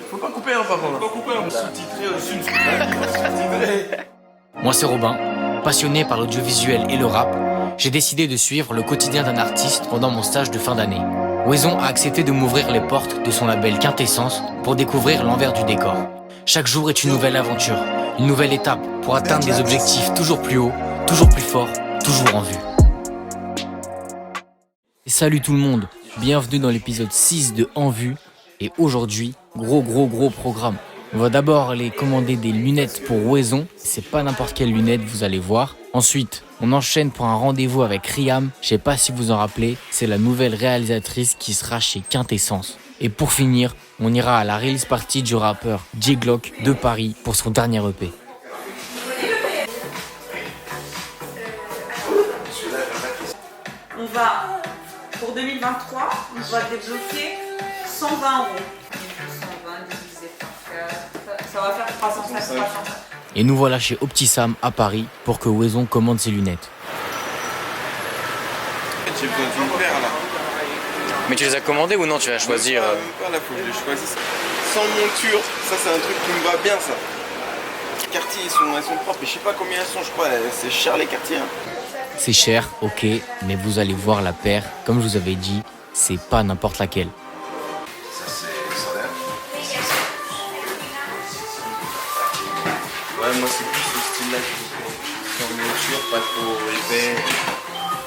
Faut pas couper, hein, par contre. Faut pas couper, on sous-titré au-dessus. Moi, c'est Robin. Passionné par l'audiovisuel et le rap, j'ai décidé de suivre le quotidien d'un artiste pendant mon stage de fin d'année. Wezon a accepté de m'ouvrir les portes de son label Quintessence pour découvrir l'envers du décor. Chaque jour est une nouvelle aventure, une nouvelle étape pour atteindre des objectifs toujours plus hauts, toujours plus forts, toujours en vue. Et salut tout le monde, bienvenue dans l'épisode 6 de En Vue. Et aujourd'hui, gros programme. On va d'abord aller commander des lunettes pour Wezon. C'est pas n'importe quelle lunette, vous allez voir. Ensuite, on enchaîne pour un rendez-vous avec Riam. Je sais pas si vous en rappelez, c'est la nouvelle réalisatrice qui sera chez Quintessence. Et pour finir, on ira à la release party du rappeur J-Glock de Paris pour son dernier EP. On va, pour 2023, on va débloquer 120 €. 120 divisé par 4, ça va faire 305. Et nous voilà chez Optisam à Paris pour que Wezon commande ses lunettes. J'ai besoin d'une paire là. Mais tu les as commandées ou non? Tu vas choisir Pas là, faut que je les choisisse. Sans monture, ça c'est un truc qui me va bien ça. Les quartiers elles sont propres, mais je sais pas combien elles sont, je crois, c'est cher les quartiers. Hein. C'est cher, ok, mais vous allez voir la paire, comme je vous avais dit, c'est pas n'importe laquelle. Ça c'est solaire. Ouais, moi c'est plus ce style là qui sans monture, pas trop épais.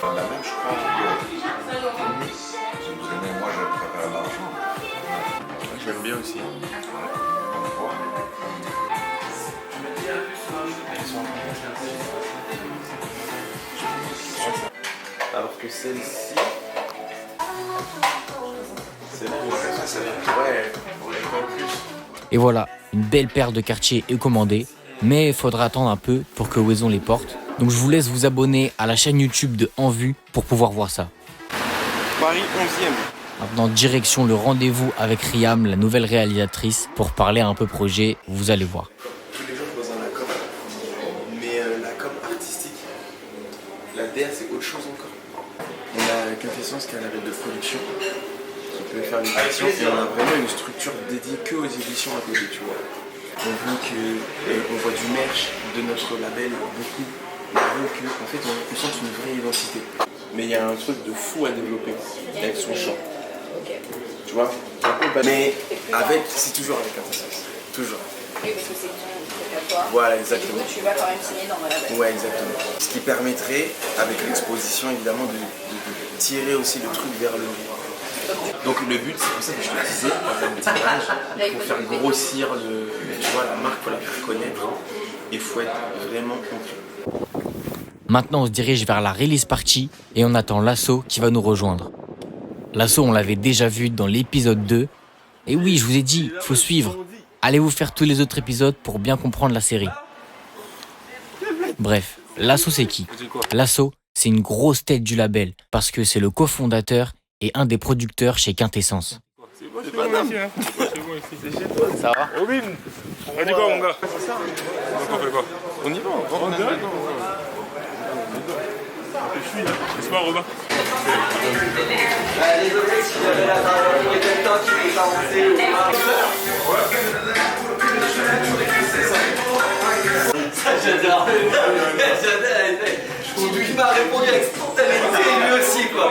La même je crois. Moi je préfère l'argent. Ouais, j'aime bien aussi. Alors que celle-ci, c'est pour ça, ouais, pour les plus. Et voilà, une belle paire de quartiers est commandée, mais il faudra attendre un peu pour que Wezon les porte. Donc je vous laisse vous abonner à la chaîne YouTube de En Vue pour pouvoir voir ça. Paris 11e. Maintenant, direction le rendez-vous avec Riam, la nouvelle réalisatrice, pour parler un peu projet, vous allez voir. Tous les jours je bosse dans la com, mais la com artistique, la DA c'est autre chose encore. On a Quintessence qui a la label de production, qui peut faire les éditions, et on a vraiment une structure dédiée que aux éditions à côté, tu vois. On veut qu'on voit du merch de notre label beaucoup, on veut qu'en fait on sente une vraie identité. Mais il y a un truc de fou à développer avec son chant. Tu vois? Mais avec, c'est toujours avec Quintessence. Toujours. Oui, parce que c'est ton toi. Voilà, exactement. Et du coup, tu vas quand même signer dans la label. Ouais, exactement. Ce qui permettrait, avec l'exposition évidemment, de tirer aussi le truc vers le haut. Donc le but, c'est pour ça que je te disais, en termes de tirage, pour faire grossir tu vois, la marque, pour la faire connaître, il faut être vraiment concret. Maintenant, on se dirige vers la release party et on attend Lasso qui va nous rejoindre. Lasso, on l'avait déjà vu dans l'épisode 2. Et oui, je vous ai dit, faut suivre. Allez vous faire tous les autres épisodes pour bien comprendre la série. Bref, Lasso c'est qui? Lasso, c'est une grosse tête du label parce que c'est le cofondateur et un des producteurs chez Quintessence. C'est pas dame. C'est chez toi. Ça va? Robin, on dit quoi mon gars? On fait quoi? On y va, on y va. Je suis là. C'est pas Robin. Les objectifs, j'avais la parole, il y a quelqu'un qui peut s'avancer ou ça, j'adore. Il m'a répondu avec spontanéité et lui aussi, quoi.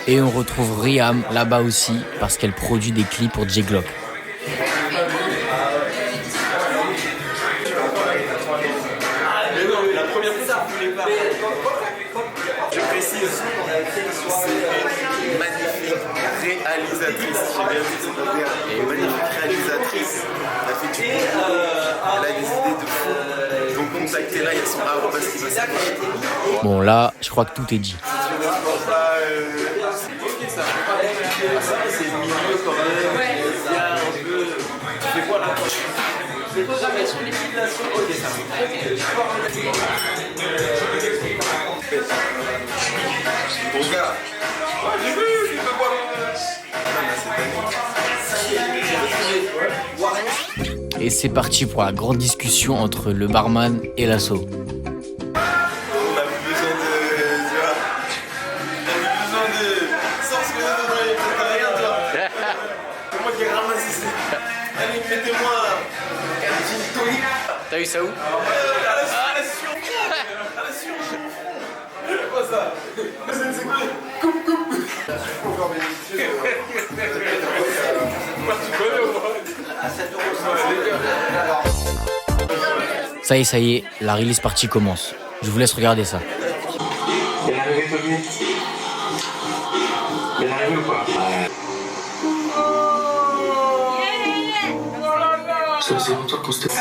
Et on retrouve Riam là-bas aussi parce qu'elle produit des clips pour J-Glock. La première fois, ça voulait pas. Je précise c'est une magnifique réalisatrice. J'ai bien vu son côté. Une magnifique réalisatrice. Elle a fait du bon boulot. Elle a des idées de fou. Donc contactez-la, il y a son arrobas qui va s'afficher. Bon là, je crois que tout est dit. C'est le milieu quand même. Il y a un peu. Tu fais quoi là? Les programmations, l'utilisation. Ok, ça Bon gars. J'ai vu, je peux voir. Et c'est parti pour la grande discussion entre le barman et Lasso. On a plus besoin de. Tu vois, on a plus mettez-moi un gin tonic. T'as eu ça où? À la sur. C'est quoi ça? C'est quoi? Coupe. Ça y est, la release party commence. Je vous laisse regarder ça. Il est arrivé Tommy. Il est arrivé ou pas? Ça faisait longtemps qu'on s'était...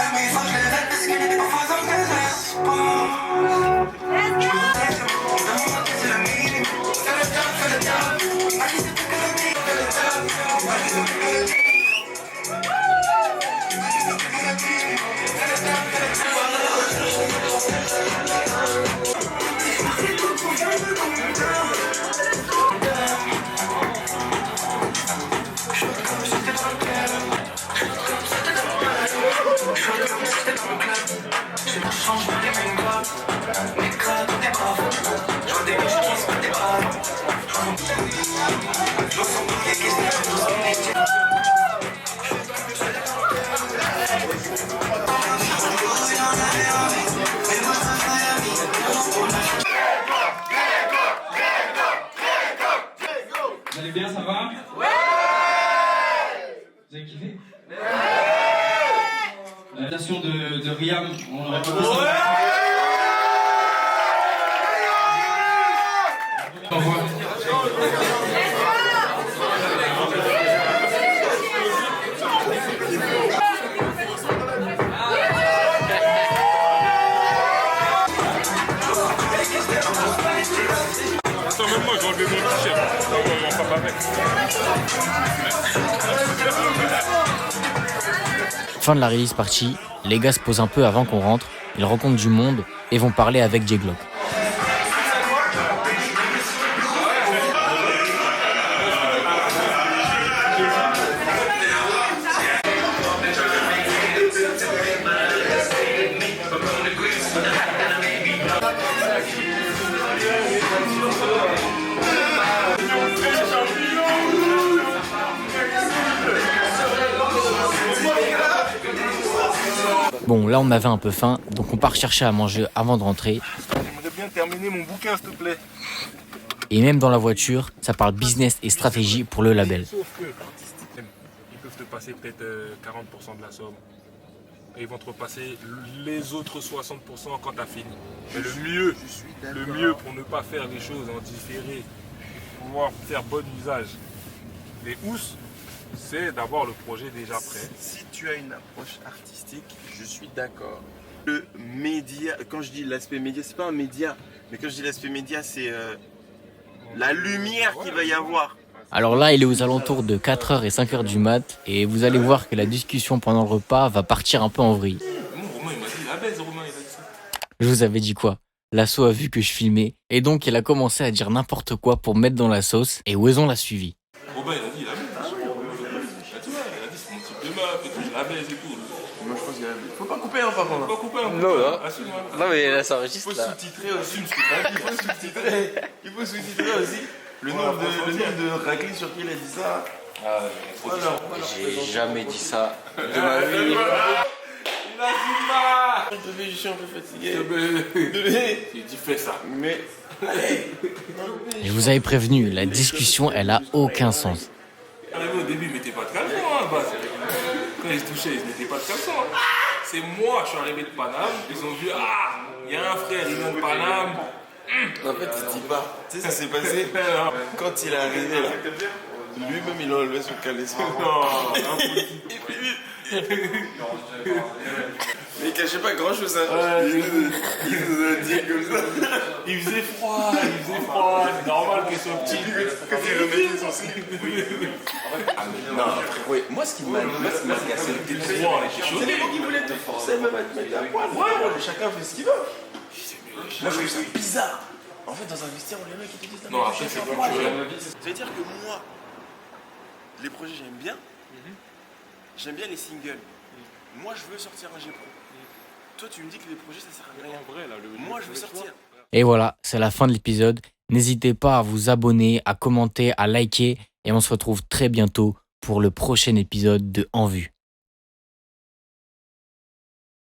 Vous allez bien, ça va? Ouais. Vous avez kiffé? Ouais. La version de Riam, on aurait pas besoin. Attends, même moi, j'ai enlevé mon t-shirt. On va pas mettre. Fin de la release party, les gars se posent un peu avant qu'on rentre, ils rencontrent du monde et vont parler avec J-Glock. Bon, là on avait un peu faim, donc on part chercher à manger avant de rentrer. J'aimerais bien terminer mon bouquin, s'il te plaît. Et même dans la voiture, ça parle business et stratégie pour le label. Sauf que ils peuvent te passer peut-être 40% de la somme. Et ils vont te repasser les autres 60% quand tu as fini. Mais le mieux pour ne pas faire les choses en différé, pour pouvoir faire bon usage des housses, c'est d'avoir le projet déjà prêt. Si tu as une approche artistique, je suis d'accord. Le média, quand je dis l'aspect média, c'est pas un média, mais quand je dis l'aspect média, c'est la lumière qu'il va y avoir. Alors là, il est aux alentours de 4h et 5h du mat, et vous allez voir que la discussion pendant le repas va partir un peu en vrille. Romain, il m'a dit la baise, Romain, il a dit ça. Je vous avais dit quoi? L'asso a vu que je filmais, et donc elle a commencé à dire n'importe quoi pour mettre dans la sauce, et Wezon l'a suivi. Romain, il a dit la baise. Tu vois, il a dit c'est mon type de meuf et tout, je la baise et tout. Moi je pense qu'il faut pas couper par contre. Faut pas couper un peu. Non, là. Assume-moi. Non mais là ça Il enregistre faut là. sous-titrer aussi. Il faut sous-titrer aussi le nombre de raclés sur qui il a dit ça. J'ai jamais dit ça. De ma vie. Il a dit ma. Je suis un peu fatigué. Il dit fais ça. Mais Je vous avais prévenu, la discussion elle a aucun sens. Arrivé au début, ils mettaient pas de caleçon à la base. Quand ils se touchaient, ils mettaient pas de caleçon. C'est moi, je suis arrivé de Paname, ils ont vu, ah, il y a un frère, il vient de Paname. en fait, il dit pas. Tu sais, ça s'est passé quand il est arrivé là. Lui-même, il a enlevé son caleçon. Non, Mais il cachait pas grand chose. Hein. Il nous a dit comme ça. il faisait froid, c'est normal qu'ils soient petits. Quand il remettait son slip. Non, oui. Moi, ce qui m'a cassé le tête, c'est les mecs qui voulaient te forcer même à te mettre à poil. Ouais, chacun fait ce qu'il veut. Moi, je trouve ça bizarre. En fait, dans un vestiaire, les mecs, ils te disent... Non, après, c'est culturel. C'est-à-dire que moi, les projets, j'aime bien. J'aime bien les singles. Moi, je veux sortir un G-Pro. Toi, tu me dis que les projets, ça sert à rien. Moi, je veux sortir. Et voilà, c'est la fin de l'épisode. N'hésitez pas à vous abonner, à commenter, à liker, et on se retrouve très bientôt pour le prochain épisode de En Vue.